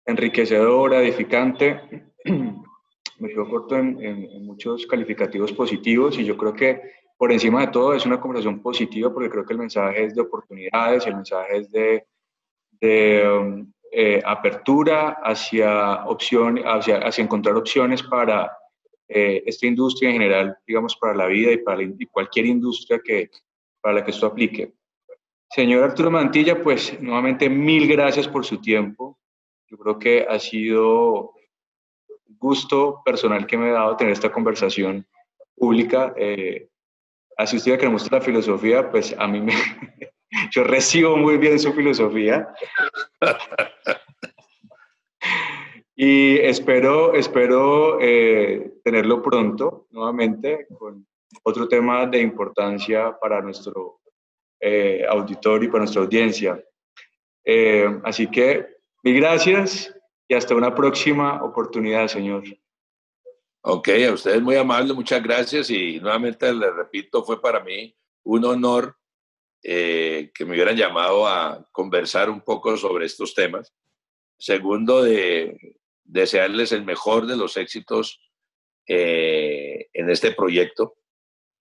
enriquecedora, edificante. Me quedo corto en muchos calificativos positivos y yo creo que por encima de todo es una conversación positiva porque creo que el mensaje es de oportunidades, el mensaje es de apertura hacia, hacia encontrar opciones para esta industria en general, digamos, para la vida y cualquier industria para la que esto aplique. Señor Arturo Mantilla, pues nuevamente mil gracias por su tiempo. Yo creo que ha sido un gusto personal que me ha dado tener esta conversación pública. Así usted que me gusta la filosofía, pues a mí yo recibo muy bien su filosofía. Y espero tenerlo pronto nuevamente con otro tema de importancia para nuestro auditorio y para nuestra audiencia. Así que mil gracias y hasta una próxima oportunidad, señor. Ok, a ustedes muy amable, muchas gracias y nuevamente les repito, fue para mí un honor que me hubieran llamado a conversar un poco sobre estos temas. Segundo, de desearles el mejor de los éxitos en este proyecto,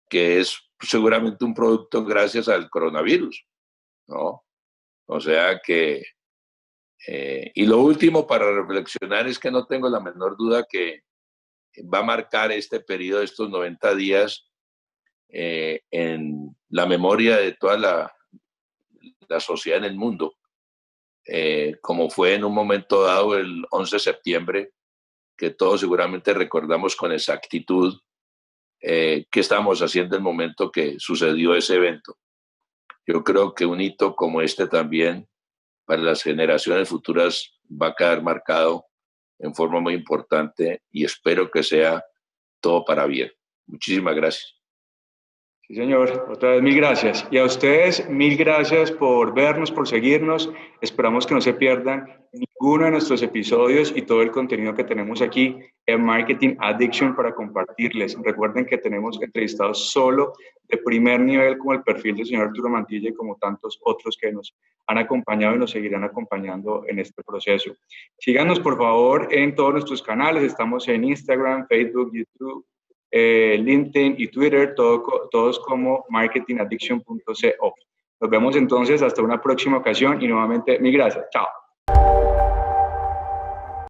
que es seguramente un producto gracias al coronavirus, ¿no? O sea que, y lo último para reflexionar es que no tengo la menor duda que va a marcar este periodo de estos 90 días en la memoria de toda la sociedad en el mundo, como fue en un momento dado el 11 de septiembre, que todos seguramente recordamos con exactitud qué estábamos haciendo en el momento que sucedió ese evento. Yo creo que un hito como este también para las generaciones futuras va a quedar marcado en forma muy importante y espero que sea todo para bien. Muchísimas gracias. Sí, señor. Otra vez mil gracias. Y a ustedes, mil gracias por vernos, por seguirnos. Esperamos que no se pierdan ninguno de nuestros episodios y todo el contenido que tenemos aquí en Marketing Addiction para compartirles. Recuerden que tenemos entrevistados solo de primer nivel, como el perfil del señor Arturo Mantilla y como tantos otros que nos han acompañado y nos seguirán acompañando en este proceso. Síganos, por favor, en todos nuestros canales. Estamos en Instagram, Facebook, YouTube, LinkedIn y Twitter, todos como marketingaddiction.co. Nos vemos entonces hasta una próxima ocasión y nuevamente mil gracias. Chao.